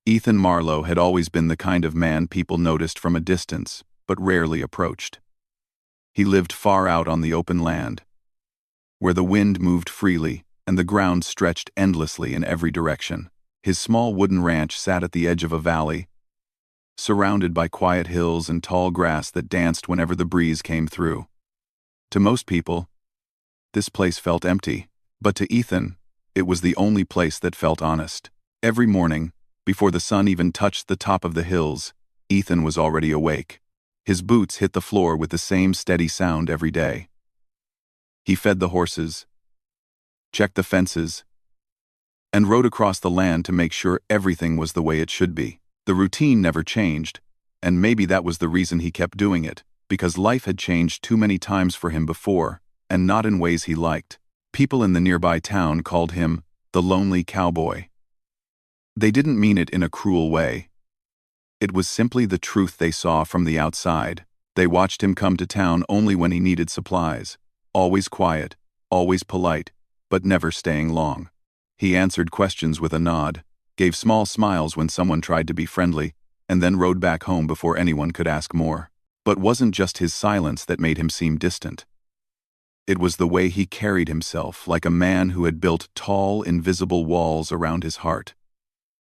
Ethan Marlowe had always been the kind of man people noticed from a distance, but rarely approached. He lived far out on the open land, where the wind moved freely and the ground stretched endlessly in every direction. His small wooden ranch sat at the edge of a valley, surrounded by quiet hills and tall grass that danced whenever the breeze came through. To most people, this place felt empty, but to Ethan, it was the only place that felt honest. Every morning, before the sun even touched the top of the hills, Ethan was already awake. His boots hit the floor with the same steady sound every day. He fed the horses, checked the fences, and rode across the land to make sure everything was the way it should be. The routine never changed, and maybe that was the reason he kept doing it, because life had changed too many times for him before, and not in ways he liked. People in the nearby town called him the lonely cowboy. They didn't mean it in a cruel way. It was simply the truth they saw from the outside. They watched him come to town only when he needed supplies, always quiet, always polite, but never staying long. He answered questions with a nod, gave small smiles when someone tried to be friendly, and then rode back home before anyone could ask more. But wasn't just his silence that made him seem distant. It was the way he carried himself, like a man who had built tall, invisible walls around his heart.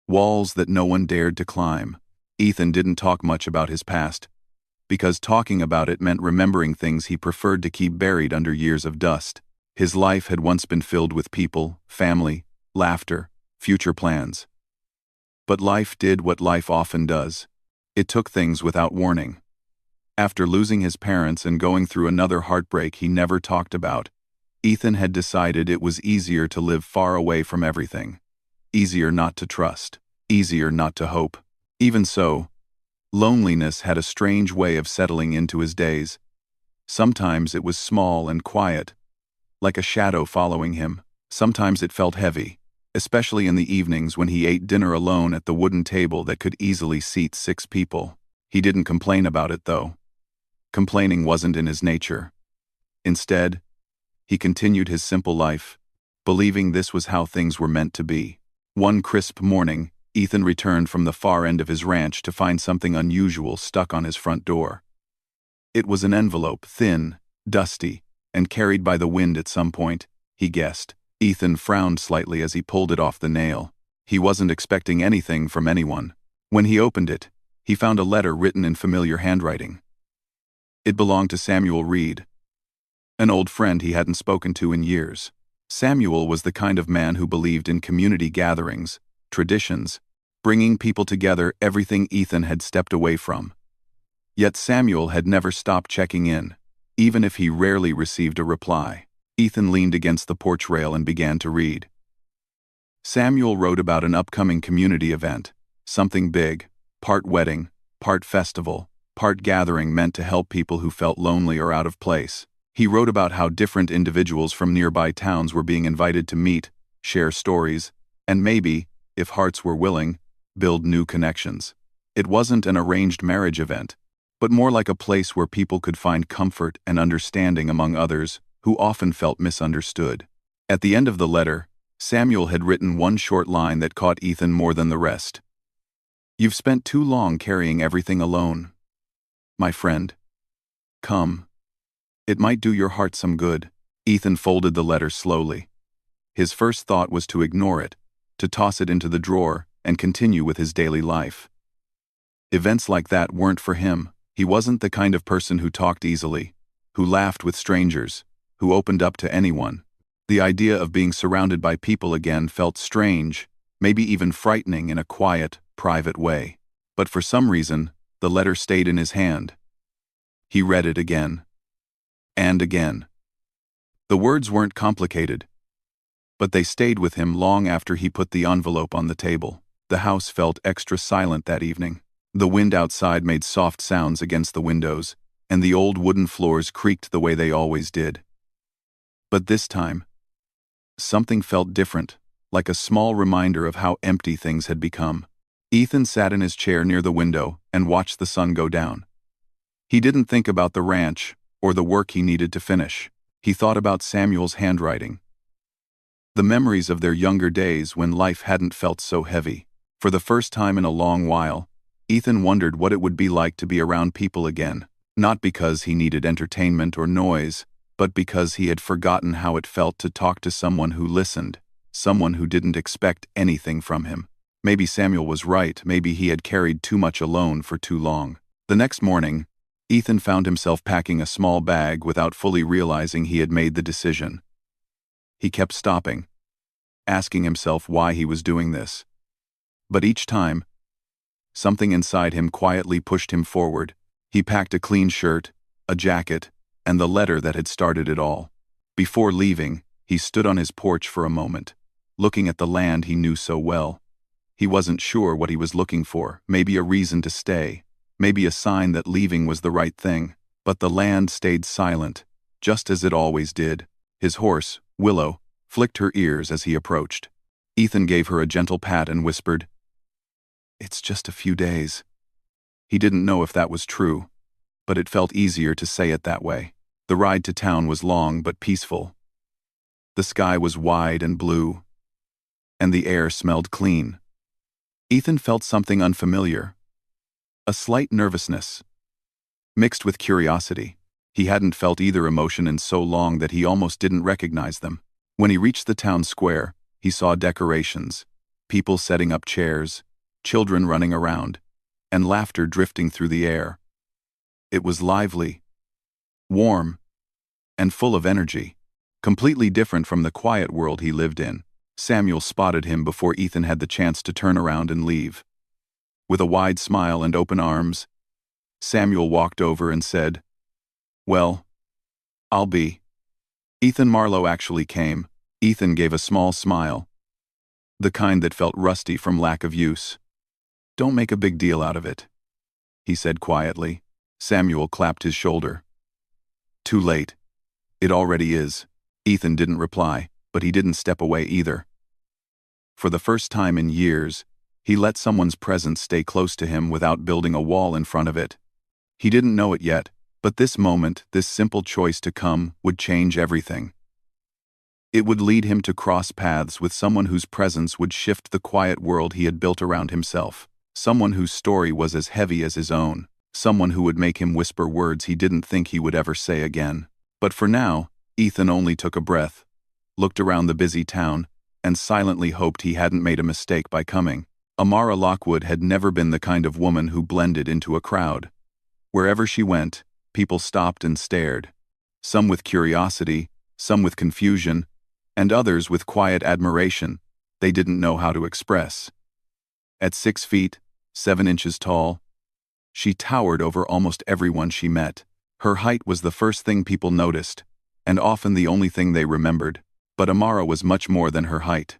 Walls that no one dared to climb. Ethan didn't talk much about his past, because talking about it meant remembering things he preferred to keep buried under years of dust. His life had once been filled with people, family, laughter, future plans. But life did what life often does. It took things without warning. After losing his parents and going through another heartbreak he never talked about, Ethan had decided it was easier to live far away from everything. Easier not to trust. Easier not to hope. Even so, loneliness had a strange way of settling into his days. Sometimes it was small and quiet, like a shadow following him. Sometimes it felt heavy, especially in the evenings when he ate dinner alone at the wooden table that could easily seat 6 people. He didn't complain about it, though. Complaining wasn't in his nature. Instead, he continued his simple life, believing this was how things were meant to be. One crisp morning, Ethan returned from the far end of his ranch to find something unusual stuck on his front door. It was an envelope, thin, dusty, and carried by the wind at some point, he guessed. Ethan frowned slightly as he pulled it off the nail. He wasn't expecting anything from anyone. When he opened it, he found a letter written in familiar handwriting. It belonged to Samuel Reed, an old friend he hadn't spoken to in years. Samuel was the kind of man who believed in community gatherings, traditions, bringing people together, everything Ethan had stepped away from. Yet Samuel had never stopped checking in, even if he rarely received a reply. Ethan leaned against the porch rail and began to read. Samuel wrote about an upcoming community event, something big, part wedding, part festival, part gathering meant to help people who felt lonely or out of place. He wrote about how different individuals from nearby towns were being invited to meet, share stories, and maybe, if hearts were willing, build new connections. It wasn't an arranged marriage event, but more like a place where people could find comfort and understanding among others who often felt misunderstood. At the end of the letter, Samuel had written one short line that caught Ethan more than the rest. "You've spent too long carrying everything alone, my friend. Come. It might do your heart some good." Ethan folded the letter slowly. His first thought was to ignore it, to toss it into the drawer and continue with his daily life. Events like that weren't for him. He wasn't the kind of person who talked easily, who laughed with strangers, who opened up to anyone. The idea of being surrounded by people again felt strange, maybe even frightening in a quiet, private way. But for some reason, the letter stayed in his hand. He read it again. And again. The words weren't complicated, but they stayed with him long after he put the envelope on the table. The house felt extra silent that evening. The wind outside made soft sounds against the windows, and the old wooden floors creaked the way they always did. But this time, something felt different, like a small reminder of how empty things had become. Ethan sat in his chair near the window and watched the sun go down. He didn't think about the ranch or the work he needed to finish. He thought about Samuel's handwriting. The memories of their younger days when life hadn't felt so heavy. For the first time in a long while, Ethan wondered what it would be like to be around people again, not because he needed entertainment or noise, but because he had forgotten how it felt to talk to someone who listened, someone who didn't expect anything from him. Maybe Samuel was right, maybe he had carried too much alone for too long. The next morning, Ethan found himself packing a small bag without fully realizing he had made the decision. He kept stopping, asking himself why he was doing this. But each time, something inside him quietly pushed him forward. He packed a clean shirt, a jacket, and the letter that had started it all. Before leaving, he stood on his porch for a moment, looking at the land he knew so well. He wasn't sure what he was looking for, maybe a reason to stay, maybe a sign that leaving was the right thing. But the land stayed silent, just as it always did. His horse, Willow, flicked her ears as he approached. Ethan gave her a gentle pat and whispered, "It's just a few days." He didn't know if that was true, but it felt easier to say it that way. The ride to town was long but peaceful. The sky was wide and blue, and the air smelled clean. Ethan felt something unfamiliar, a slight nervousness, mixed with curiosity. He hadn't felt either emotion in so long that he almost didn't recognize them. When he reached the town square, he saw decorations, people setting up chairs, children running around, and laughter drifting through the air. It was lively, warm, and full of energy, completely different from the quiet world he lived in. Samuel spotted him before Ethan had the chance to turn around and leave. With a wide smile and open arms, Samuel walked over and said, "Well, I'll be." Ethan Marlowe actually came. Ethan gave a small smile, the kind that felt rusty from lack of use. "Don't make a big deal out of it," he said quietly. Samuel clapped his shoulder. "Too late. It already is." Ethan didn't reply, but he didn't step away either. For the first time in years, he let someone's presence stay close to him without building a wall in front of it. He didn't know it yet, but this moment, this simple choice to come, would change everything. It would lead him to cross paths with someone whose presence would shift the quiet world he had built around himself, someone whose story was as heavy as his own, someone who would make him whisper words he didn't think he would ever say again. But for now, Ethan only took a breath, looked around the busy town, and silently hoped he hadn't made a mistake by coming. Amara Lockwood had never been the kind of woman who blended into a crowd. Wherever she went, people stopped and stared, some with curiosity, some with confusion, and others with quiet admiration they didn't know how to express. At 6 feet, 7 inches tall, she towered over almost everyone she met. Her height was the first thing people noticed, and often the only thing they remembered. But Amara was much more than her height.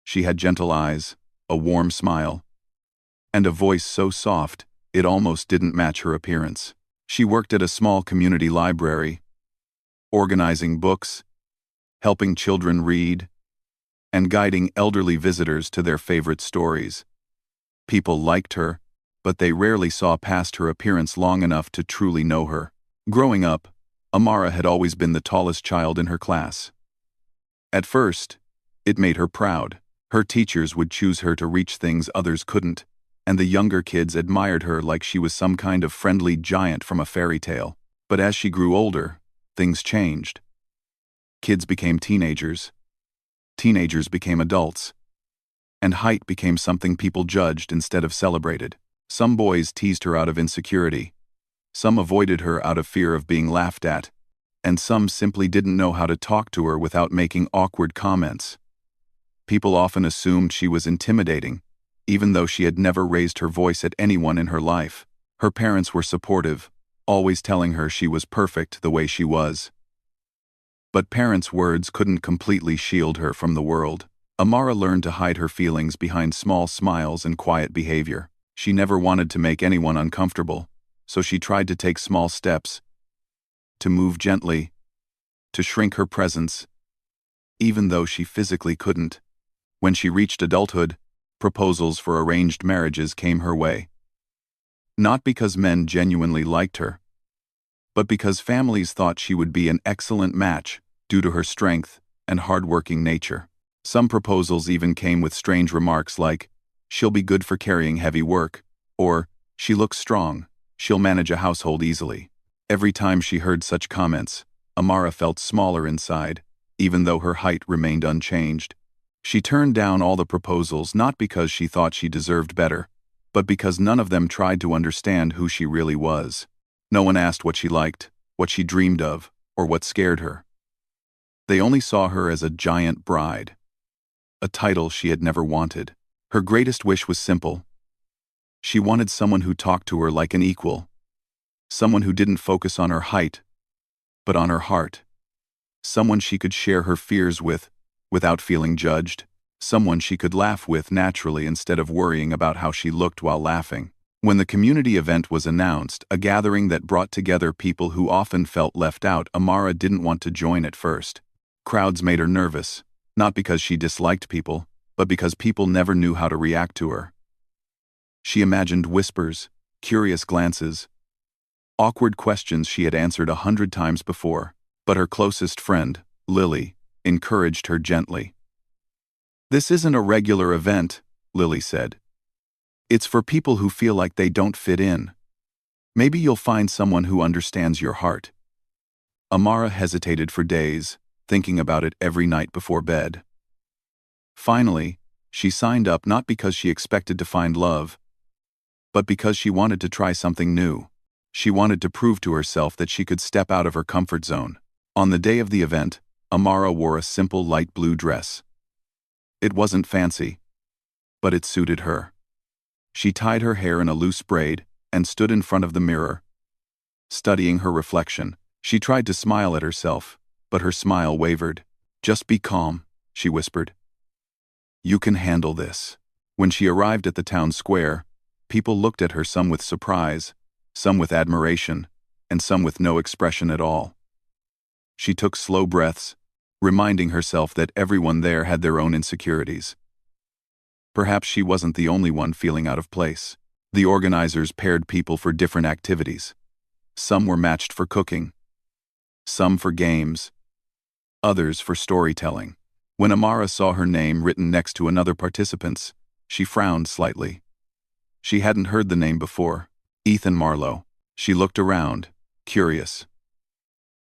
She had gentle eyes, a warm smile, and a voice so soft it almost didn't match her appearance. She worked at a small community library, organizing books, helping children read, and guiding elderly visitors to their favorite stories. People liked her, but they rarely saw past her appearance long enough to truly know her. Growing up, Amara had always been the tallest child in her class. At first, it made her proud. Her teachers would choose her to reach things others couldn't, and the younger kids admired her like she was some kind of friendly giant from a fairy tale. But as she grew older, things changed. Kids became teenagers. Teenagers became adults. And height became something people judged instead of celebrated. Some boys teased her out of insecurity. Some avoided her out of fear of being laughed at. And some simply didn't know how to talk to her without making awkward comments. People often assumed she was intimidating, even though she had never raised her voice at anyone in her life. Her parents were supportive, always telling her she was perfect the way she was. But parents' words couldn't completely shield her from the world. Amara learned to hide her feelings behind small smiles and quiet behavior. She never wanted to make anyone uncomfortable, so she tried to take small steps, to move gently, to shrink her presence, even though she physically couldn't. When she reached adulthood, proposals for arranged marriages came her way. Not because men genuinely liked her, but because families thought she would be an excellent match due to her strength and hard-working nature. Some proposals even came with strange remarks like, "She'll be good for carrying heavy work," or "She looks strong, she'll manage a household easily." Every time she heard such comments, Amara felt smaller inside, even though her height remained unchanged. She turned down all the proposals not because she thought she deserved better, but because none of them tried to understand who she really was. No one asked what she liked, what she dreamed of, or what scared her. They only saw her as a giant bride, a title she had never wanted. Her greatest wish was simple. She wanted someone who talked to her like an equal, someone who didn't focus on her height, but on her heart, someone she could share her fears with without feeling judged, someone she could laugh with naturally instead of worrying about how she looked while laughing. When the community event was announced, a gathering that brought together people who often felt left out, Amara didn't want to join at first. Crowds made her nervous, not because she disliked people, but because people never knew how to react to her. She imagined whispers, curious glances, awkward questions she had answered 100 times before, but her closest friend, Lily, encouraged her gently. "This isn't a regular event," Lily said. "It's for people who feel like they don't fit in. Maybe you'll find someone who understands your heart." Amara hesitated for days, thinking about it every night before bed. Finally, she signed up not because she expected to find love, but because she wanted to try something new. She wanted to prove to herself that she could step out of her comfort zone. On the day of the event, Amara wore a simple light blue dress. It wasn't fancy, but it suited her. She tied her hair in a loose braid and stood in front of the mirror, studying her reflection. She tried to smile at herself, but her smile wavered. "Just be calm," she whispered. "You can handle this." When she arrived at the town square, people looked at her, some with surprise, some with admiration, and some with no expression at all. She took slow breaths, reminding herself that everyone there had their own insecurities. Perhaps she wasn't the only one feeling out of place. The organizers paired people for different activities. Some were matched for cooking, some for games, others for storytelling. When Amara saw her name written next to another participant's, she frowned slightly. She hadn't heard the name before. Ethan Marlowe. She looked around, curious.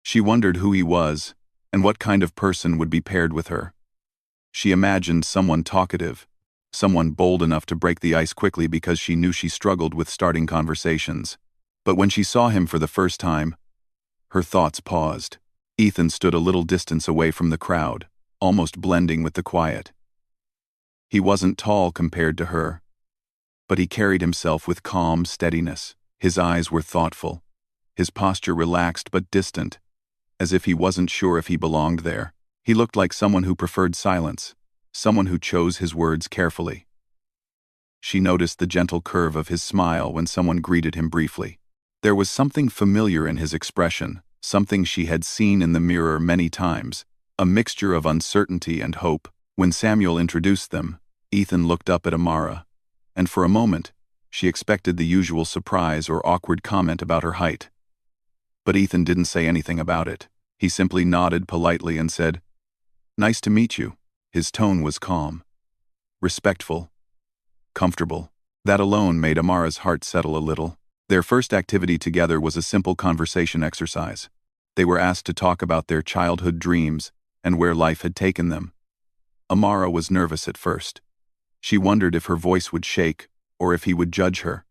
She wondered who he was, and what kind of person would be paired with her. She imagined someone talkative, someone bold enough to break the ice quickly because she knew she struggled with starting conversations. But when she saw him for the first time, her thoughts paused. Ethan stood a little distance away from the crowd, almost blending with the quiet. He wasn't tall compared to her, but he carried himself with calm steadiness. His eyes were thoughtful, his posture relaxed but distant, as if he wasn't sure if he belonged there. He looked like someone who preferred silence, someone who chose his words carefully. She noticed the gentle curve of his smile when someone greeted him briefly. There was something familiar in his expression, something she had seen in the mirror many times, a mixture of uncertainty and hope. When Samuel introduced them, Ethan looked up at Amara, and for a moment, she expected the usual surprise or awkward comment about her height. But Ethan didn't say anything about it. He simply nodded politely and said, "Nice to meet you." His tone was calm, respectful, comfortable. That alone made Amara's heart settle a little. Their first activity together was a simple conversation exercise. They were asked to talk about their childhood dreams and where life had taken them. Amara was nervous at first. She wondered if her voice would shake or if he would judge her.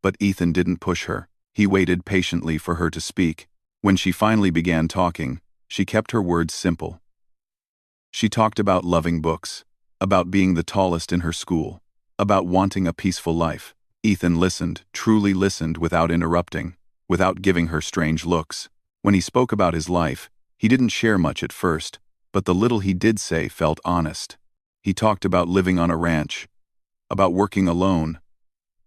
But Ethan didn't push her. He waited patiently for her to speak. When she finally began talking, she kept her words simple. She talked about loving books, about being the tallest in her school, about wanting a peaceful life. Ethan listened, truly listened without interrupting, without giving her strange looks. When he spoke about his life, he didn't share much at first, but the little he did say felt honest. He talked about living on a ranch, about working alone,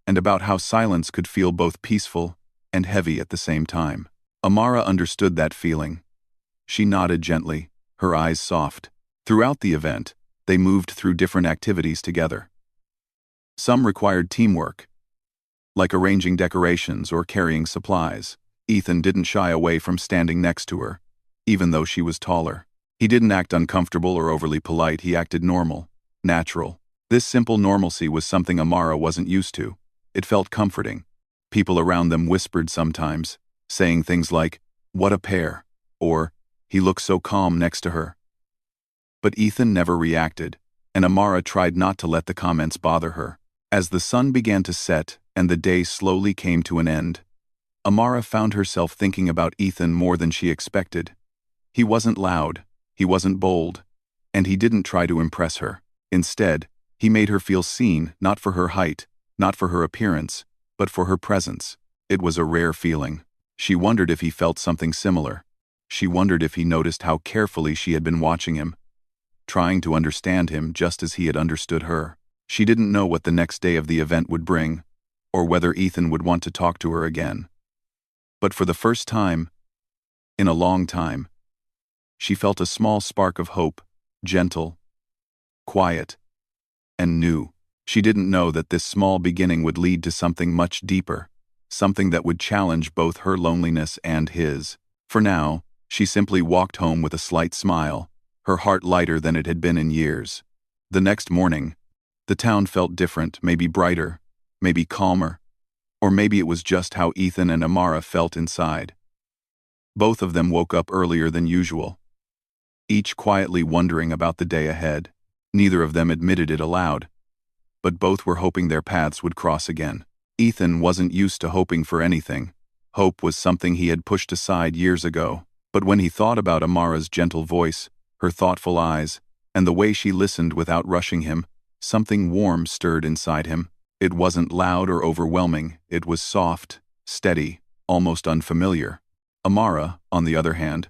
and about how silence could feel both peaceful and heavy at the same time. Amara understood that feeling. She nodded gently, her eyes soft. Throughout the event, they moved through different activities together. Some required teamwork, like arranging decorations or carrying supplies. Ethan didn't shy away from standing next to her, even though she was taller. He didn't act uncomfortable or overly polite. He acted normal, natural. This simple normalcy was something Amara wasn't used to. It felt comforting. People around them whispered sometimes, saying things like, "What a pair," or "He looks so calm next to her." But Ethan never reacted, and Amara tried not to let the comments bother her. As the sun began to set and the day slowly came to an end, Amara found herself thinking about Ethan more than she expected. He wasn't loud, he wasn't bold, and he didn't try to impress her. Instead, he made her feel seen, not for her height, not for her appearance, but for her presence. It was a rare feeling. She wondered if he felt something similar. She wondered if he noticed how carefully she had been watching him, trying to understand him just as he had understood her. She didn't know what the next day of the event would bring, or whether Ethan would want to talk to her again. But for the first time, in a long time, she felt a small spark of hope, gentle, quiet, and new. She didn't know that this small beginning would lead to something much deeper, something that would challenge both her loneliness and his. For now, she simply walked home with a slight smile, her heart lighter than it had been in years. The next morning, the town felt different, maybe brighter, maybe calmer, or maybe it was just how Ethan and Amara felt inside. Both of them woke up earlier than usual, each quietly wondering about the day ahead. Neither of them admitted it aloud, but both were hoping their paths would cross again. Ethan wasn't used to hoping for anything. Hope was something he had pushed aside years ago. But when he thought about Amara's gentle voice, her thoughtful eyes, and the way she listened without rushing him, something warm stirred inside him. It wasn't loud or overwhelming, it was soft, steady, almost unfamiliar. Amara, on the other hand,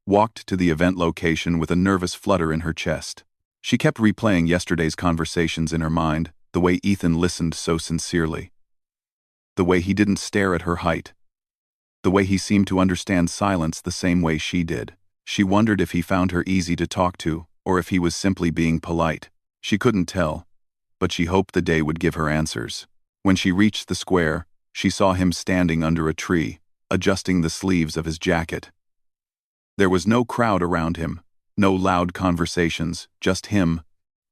walked to the event location with a nervous flutter in her chest. She kept replaying yesterday's conversations in her mind, the way Ethan listened so sincerely, the way he didn't stare at her height, the way he seemed to understand silence the same way she did. She wondered if he found her easy to talk to, or if he was simply being polite. She couldn't tell, but she hoped the day would give her answers. When she reached the square, she saw him standing under a tree, adjusting the sleeves of his jacket. There was no crowd around him, no loud conversations, just him,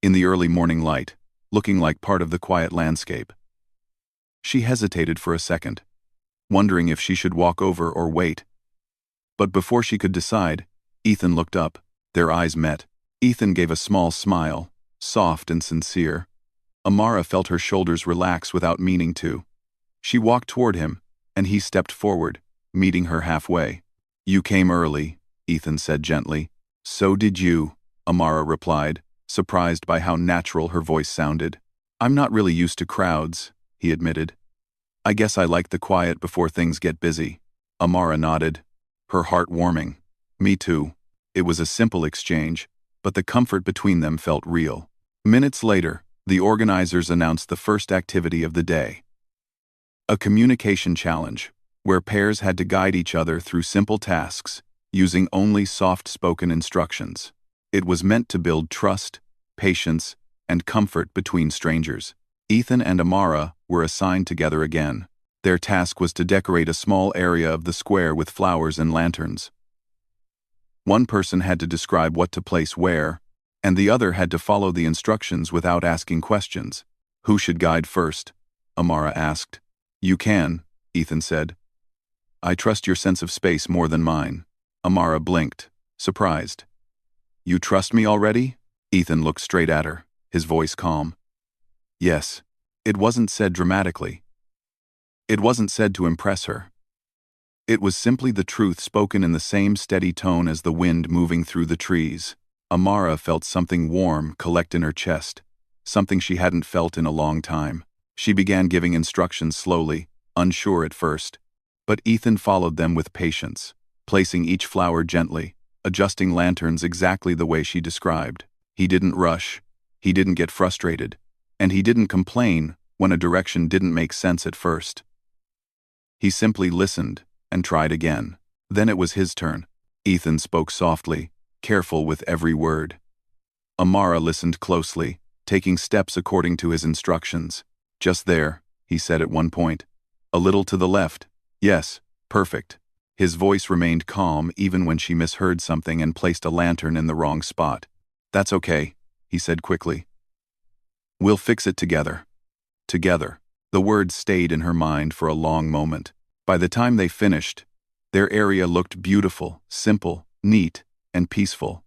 in the early morning light, looking like part of the quiet landscape. She hesitated for a second, wondering if she should walk over or wait. But before she could decide, Ethan looked up. Their eyes met. Ethan gave a small smile, soft and sincere. Amara felt her shoulders relax without meaning to. She walked toward him, and he stepped forward, meeting her halfway. "You came early," Ethan said gently. "So did you," Amara replied, surprised by how natural her voice sounded. "I'm not really used to crowds," he admitted. "I guess I like the quiet before things get busy." Amara nodded, her heart warming. "Me too." It was a simple exchange, but the comfort between them felt real. Minutes later, the organizers announced the first activity of the day. A communication challenge, where pairs had to guide each other through simple tasks, using only soft-spoken instructions. It was meant to build trust, patience, and comfort between strangers. Ethan and Amara were assigned together again. Their task was to decorate a small area of the square with flowers and lanterns. One person had to describe what to place where, and the other had to follow the instructions without asking questions. "Who should guide first?" Amara asked. "You can," Ethan said. "I trust your sense of space more than mine." Amara blinked, surprised. "You trust me already?" Ethan looked straight at her, his voice calm. "Yes." It wasn't said dramatically. It wasn't said to impress her. It was simply the truth spoken in the same steady tone as the wind moving through the trees. Amara felt something warm collect in her chest, something she hadn't felt in a long time. She began giving instructions slowly, unsure at first, but Ethan followed them with patience, placing each flower gently, adjusting lanterns exactly the way she described. He didn't rush, he didn't get frustrated, and he didn't complain when a direction didn't make sense at first. He simply listened and tried again. Then it was his turn. Ethan spoke softly, careful with every word. Amara listened closely, taking steps according to his instructions. "Just there," he said at one point. "A little to the left. Yes, perfect." His voice remained calm even when she misheard something and placed a lantern in the wrong spot. "That's okay," he said quickly. We'll fix it together. Together. The words stayed in her mind for a long moment. By the time they finished, their area looked beautiful, simple, neat, and peaceful.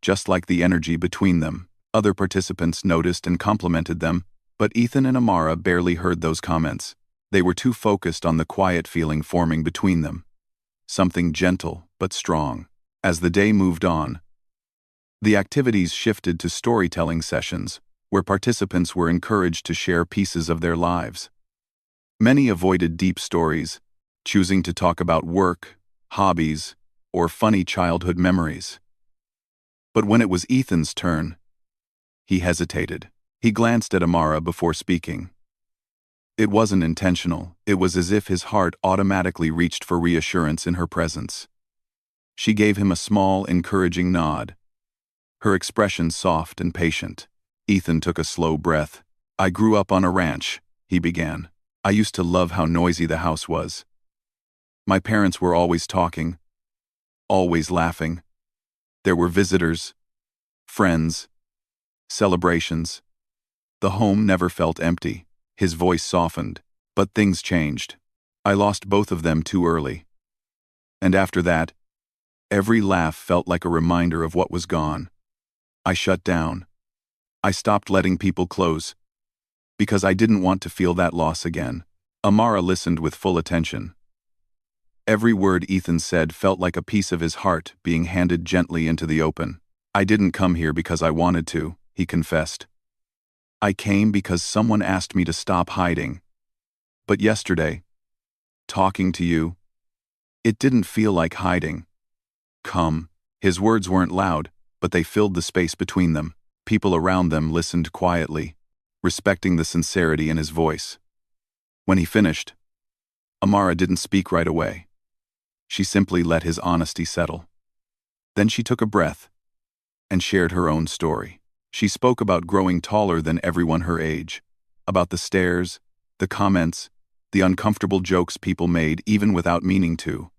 Just like the energy between them. Other participants noticed and complimented them, but Ethan and Amara barely heard those comments. They were too focused on the quiet feeling forming between them. Something gentle but strong. As the day moved on, the activities shifted to storytelling sessions, where participants were encouraged to share pieces of their lives. Many avoided deep stories, choosing to talk about work, hobbies, or funny childhood memories. But when it was Ethan's turn, he hesitated. He glanced at Amara before speaking. It wasn't intentional. It was as if his heart automatically reached for reassurance in her presence. She gave him a small, encouraging nod, her expression soft and patient. Ethan took a slow breath. I grew up on a ranch, he began. I used to love how noisy the house was. My parents were always talking, always laughing. There were visitors, friends, celebrations. The home never felt empty. His voice softened, but things changed. I lost both of them too early. And after that, every laugh felt like a reminder of what was gone. I shut down. I stopped letting people close, because I didn't want to feel that loss again. Amara listened with full attention. Every word Ethan said felt like a piece of his heart being handed gently into the open. I didn't come here because I wanted to, he confessed. I came because someone asked me to stop hiding. But yesterday, talking to you, it didn't feel like hiding. Come. His words weren't loud, but they filled the space between them. People around them listened quietly, respecting the sincerity in his voice. When he finished, Amara didn't speak right away. She simply let his honesty settle. Then she took a breath and shared her own story. She spoke about growing taller than everyone her age, about the stares, the comments, the uncomfortable jokes people made even without meaning to,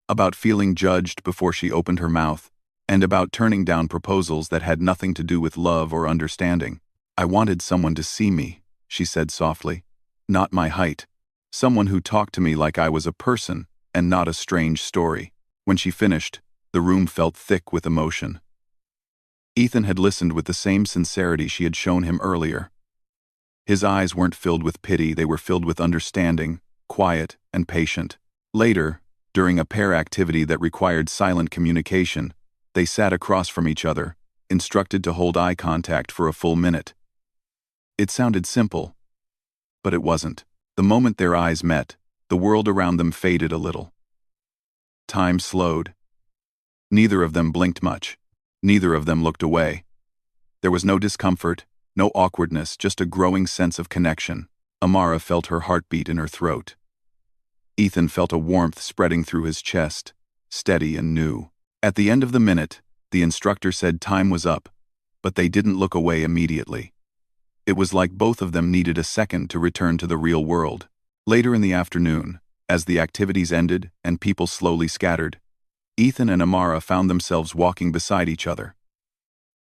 about feeling judged before she opened her mouth, and about turning down proposals that had nothing to do with love or understanding. I wanted someone to see me, she said softly, not my height. Someone who talked to me like I was a person and not a strange story. When she finished, the room felt thick with emotion. Ethan had listened with the same sincerity she had shown him earlier. His eyes weren't filled with pity, they were filled with understanding, quiet and patient. Later, during a pair activity that required silent communication, they sat across from each other, instructed to hold eye contact for a full minute. It sounded simple, but it wasn't. The moment their eyes met, the world around them faded a little. Time slowed. Neither of them blinked much. Neither of them looked away. There was no discomfort, no awkwardness, just a growing sense of connection. Amara felt her heartbeat in her throat. Ethan felt a warmth spreading through his chest, steady and new. At the end of the minute, the instructor said time was up, but they didn't look away immediately. It was like both of them needed a second to return to the real world. Later in the afternoon, as the activities ended and people slowly scattered, Ethan and Amara found themselves walking beside each other.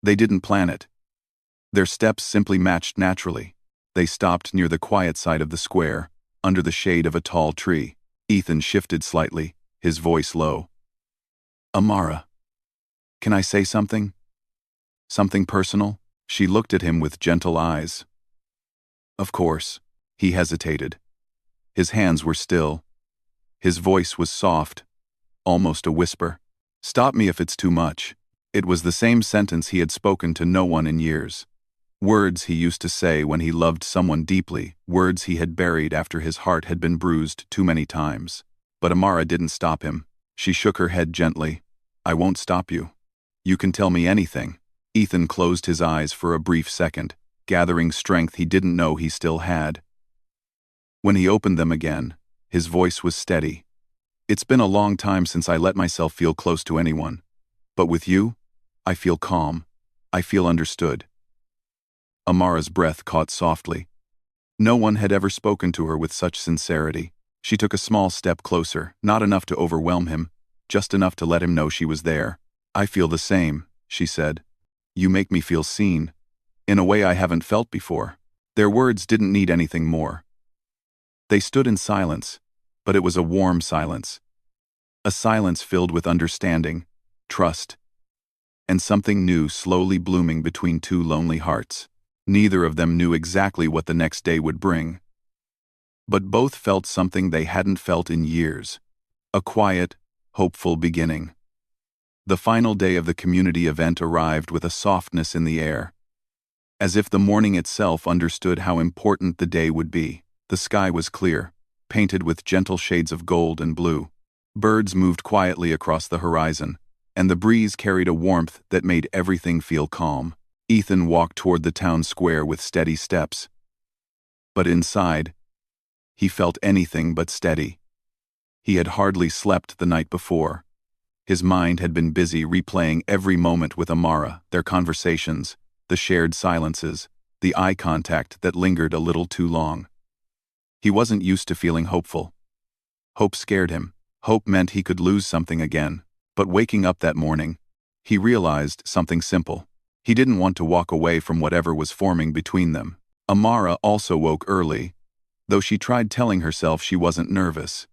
They didn't plan it. Their steps simply matched naturally. They stopped near the quiet side of the square, under the shade of a tall tree. Ethan shifted slightly, his voice low. Amara, can I say something? Something personal? She looked at him with gentle eyes. Of course. He hesitated. His hands were still. His voice was soft, almost a whisper. Stop me if it's too much. It was the same sentence he had spoken to no one in years. Words he used to say when he loved someone deeply, words he had buried after his heart had been bruised too many times. But Amara didn't stop him. She shook her head gently. I won't stop you. You can tell me anything. Ethan closed his eyes for a brief second, gathering strength he didn't know he still had. When he opened them again, his voice was steady. It's been a long time since I let myself feel close to anyone. But with you, I feel calm. I feel understood. Amara's breath caught softly. No one had ever spoken to her with such sincerity. She took a small step closer, not enough to overwhelm him, just enough to let him know she was there. I feel the same, she said. You make me feel seen. in a way I haven't felt before." Their words didn't need anything more. They stood in silence, but it was a warm silence. A silence filled with understanding, trust, and something new slowly blooming between two lonely hearts. Neither of them knew exactly what the next day would bring, but both felt something they hadn't felt in years. A quiet, hopeful beginning. The final day of the community event arrived with a softness in the air, as if the morning itself understood how important the day would be. The sky was clear, painted with gentle shades of gold and blue. Birds moved quietly across the horizon, and the breeze carried a warmth that made everything feel calm. Ethan walked toward the town square with steady steps. But inside, he felt anything but steady. He had hardly slept the night before. His mind had been busy replaying every moment with Amara, their conversations, the shared silences, the eye contact that lingered a little too long. He wasn't used to feeling hopeful. Hope scared him. Hope meant he could lose something again. But waking up that morning, he realized something simple. He didn't want to walk away from whatever was forming between them. Amara also woke early, though she tried telling herself she wasn't nervous.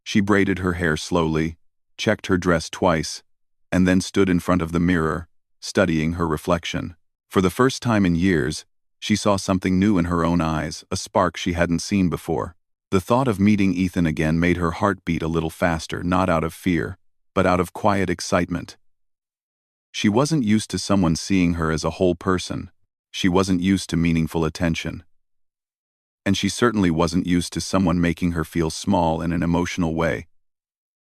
She braided her hair slowly, checked her dress twice, and then stood in front of the mirror, studying her reflection. For the first time in years, she saw something new in her own eyes, a spark she hadn't seen before. The thought of meeting Ethan again made her heart beat a little faster, not out of fear, but out of quiet excitement. She wasn't used to someone seeing her as a whole person. She wasn't used to meaningful attention. And she certainly wasn't used to someone making her feel small in an emotional way.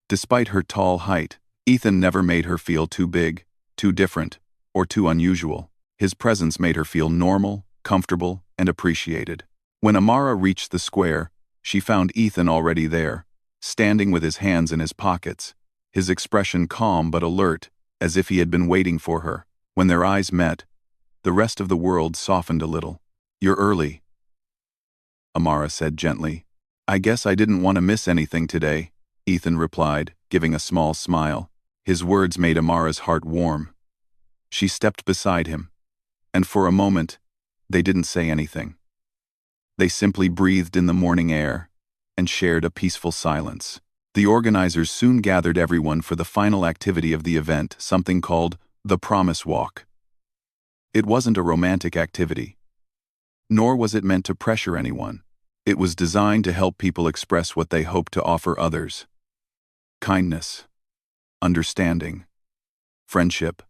Despite her tall height, Ethan never made her feel too big, too different, or too unusual. His presence made her feel normal, comfortable, and appreciated. When Amara reached the square, she found Ethan already there, standing with his hands in his pockets, his expression calm but alert, as if he had been waiting for her. When their eyes met, the rest of the world softened a little. "You're early," Amara said gently. "I guess I didn't want to miss anything today," Ethan replied, giving a small smile. His words made Amara's heart warm. She stepped beside him, and for a moment, they didn't say anything. They simply breathed in the morning air and shared a peaceful silence. The organizers soon gathered everyone for the final activity of the event, something called the Promise Walk. It wasn't a romantic activity, nor was it meant to pressure anyone. It was designed to help people express what they hoped to offer others: kindness, understanding, friendship,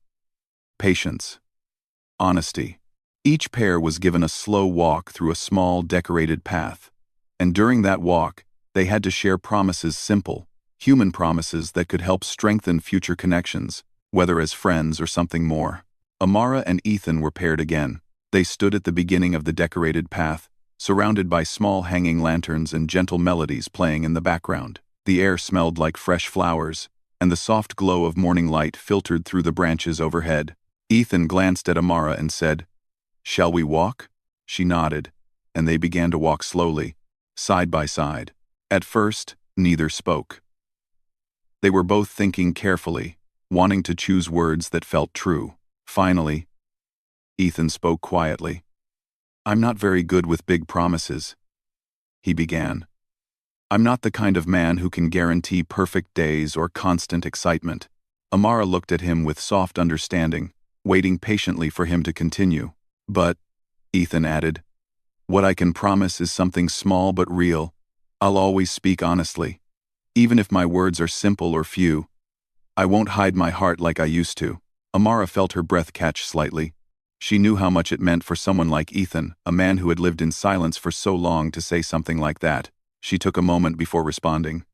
patience, honesty. Each pair was given a slow walk through a small, decorated path, and during that walk, they had to share promises, simple, human promises that could help strengthen future connections, whether as friends or something more. Amara and Ethan were paired again. They stood at the beginning of the decorated path, surrounded by small hanging lanterns and gentle melodies playing in the background. The air smelled like fresh flowers, and the soft glow of morning light filtered through the branches overhead. Ethan glanced at Amara and said, "Shall we walk?" She nodded, and they began to walk slowly, side by side. At first, neither spoke. They were both thinking carefully, wanting to choose words that felt true. Finally, Ethan spoke quietly. "I'm not very good with big promises," he began. "I'm not the kind of man who can guarantee perfect days or constant excitement." Amara looked at him with soft understanding, waiting patiently for him to continue. "But," Ethan added, "what I can promise is something small but real. I'll always speak honestly. Even if my words are simple or few, I won't hide my heart like I used to." Amara felt her breath catch slightly. She knew how much it meant for someone like Ethan, a man who had lived in silence for so long, to say something like that. She took a moment before responding.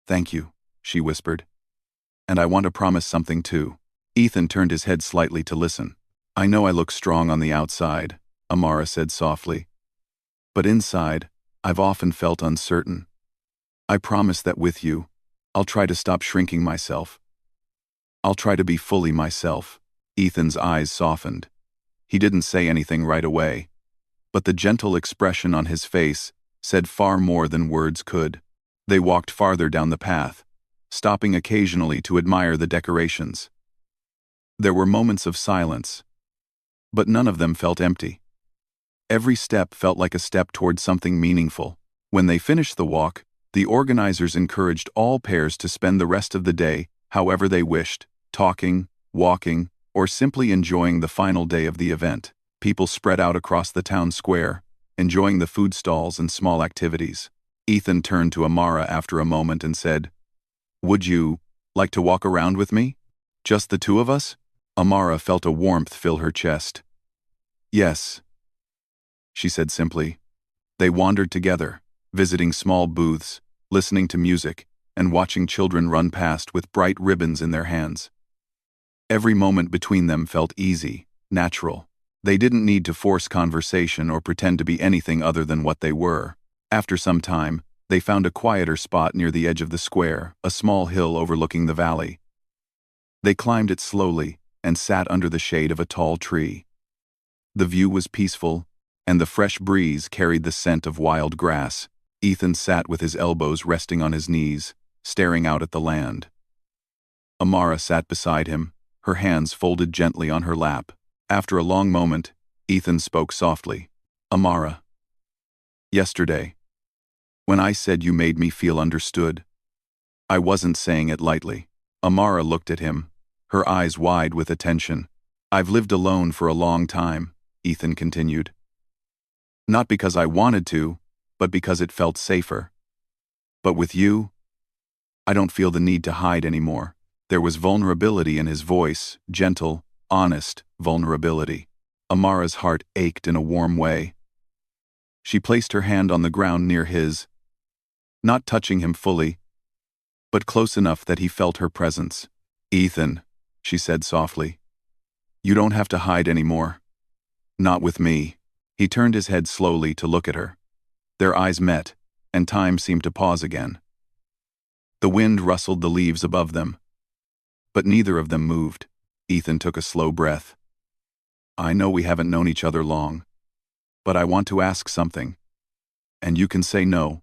"Thank you," she whispered. "And I want to promise something too." Ethan turned his head slightly to listen. "I know I look strong on the outside," Amara said softly. "But inside, I've often felt uncertain. I promise that with you, I'll try to stop shrinking myself. I'll try to be fully myself." Ethan's eyes softened. He didn't say anything right away, but the gentle expression on his face said far more than words could. They walked farther down the path, stopping occasionally to admire the decorations. There were moments of silence, But none of them felt empty. Every step felt like a step toward something meaningful. When they finished the walk, the organizers encouraged all pairs to spend the rest of the day however they wished, talking, walking, or simply enjoying the final day of the event. People spread out across the town square, enjoying the food stalls and small activities. Ethan turned to Amara after a moment and said, "Would you like to walk around with me? Just the two of us?" Amara felt a warmth fill her chest. "Yes," she said simply. They wandered together, visiting small booths, listening to music, and watching children run past with bright ribbons in their hands. Every moment between them felt easy, natural. They didn't need to force conversation or pretend to be anything other than what they were. After some time, they found a quieter spot near the edge of the square, a small hill overlooking the valley. They climbed it slowly and sat under the shade of a tall tree. The view was peaceful, and the fresh breeze carried the scent of wild grass. Ethan sat with his elbows resting on his knees, staring out at the land. Amara sat beside him, her hands folded gently on her lap. After a long moment, Ethan spoke softly. "Amara, yesterday, when I said you made me feel understood, I wasn't saying it lightly." Amara looked at him, her eyes wide with attention. "I've lived alone for a long time," Ethan continued. "Not because I wanted to, but because it felt safer. But with you, I don't feel the need to hide anymore." There was vulnerability in his voice, gentle, honest vulnerability. Amara's heart ached in a warm way. She placed her hand on the ground near his, not touching him fully, but close enough that he felt her presence. "Ethan," she said softly, "you don't have to hide anymore. Not with me." He turned his head slowly to look at her. Their eyes met, and time seemed to pause again. The wind rustled the leaves above them, but neither of them moved. Ethan took a slow breath. "I know we haven't known each other long, but I want to ask something. And you can say no.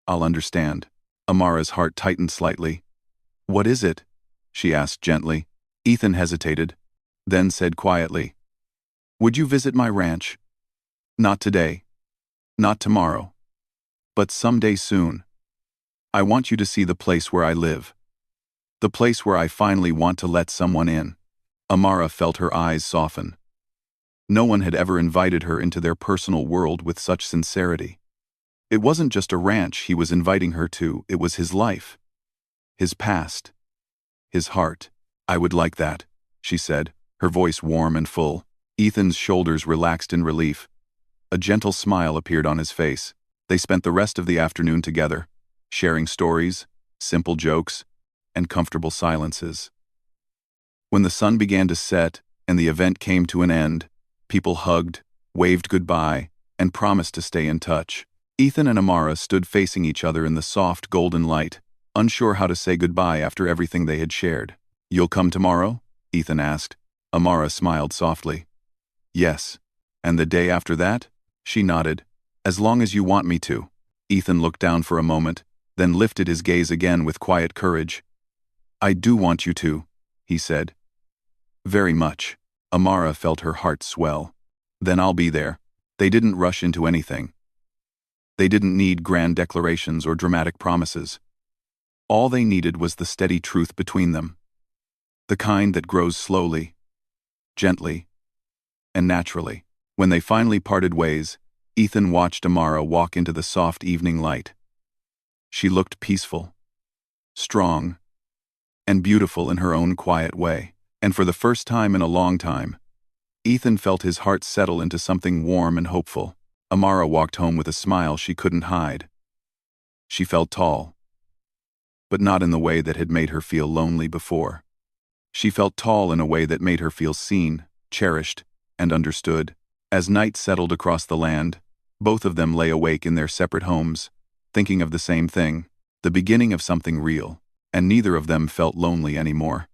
I'll understand." Amara's heart tightened slightly. "What is it?" she asked gently. Ethan hesitated, then said quietly, "Would you visit my ranch? Not today. Not tomorrow. But someday soon. I want you to see the place where I live. The place where I finally want to let someone in." Amara felt her eyes soften. No one had ever invited her into their personal world with such sincerity. It wasn't just a ranch he was inviting her to, it was his life. His past. His heart. "I would like that," she said, her voice warm and full. Ethan's shoulders relaxed in relief. A gentle smile appeared on his face. They spent the rest of the afternoon together, sharing stories, simple jokes, and comfortable silences. When the sun began to set and the event came to an end, people hugged, waved goodbye, and promised to stay in touch. Ethan and Amara stood facing each other in the soft golden light, unsure how to say goodbye after everything they had shared. "You'll come tomorrow?" Ethan asked. Amara smiled softly. "Yes. And the day after that?" She nodded. "As long as you want me to." Ethan looked down for a moment, then lifted his gaze again with quiet courage. "I do want you to," he said. "Very much." Amara felt her heart swell. "Then I'll be there." They didn't rush into anything. They didn't need grand declarations or dramatic promises. All they needed was the steady truth between them. The kind that grows slowly, gently, and naturally. When they finally parted ways, Ethan watched Amara walk into the soft evening light. She looked peaceful, strong, and beautiful in her own quiet way. And for the first time in a long time, Ethan felt his heart settle into something warm and hopeful. Amara walked home with a smile she couldn't hide. She felt tall, but not in the way that had made her feel lonely before. She felt tall in a way that made her feel seen, cherished, and understood. As night settled across the land, both of them lay awake in their separate homes, thinking of the same thing, the beginning of something real, and neither of them felt lonely anymore.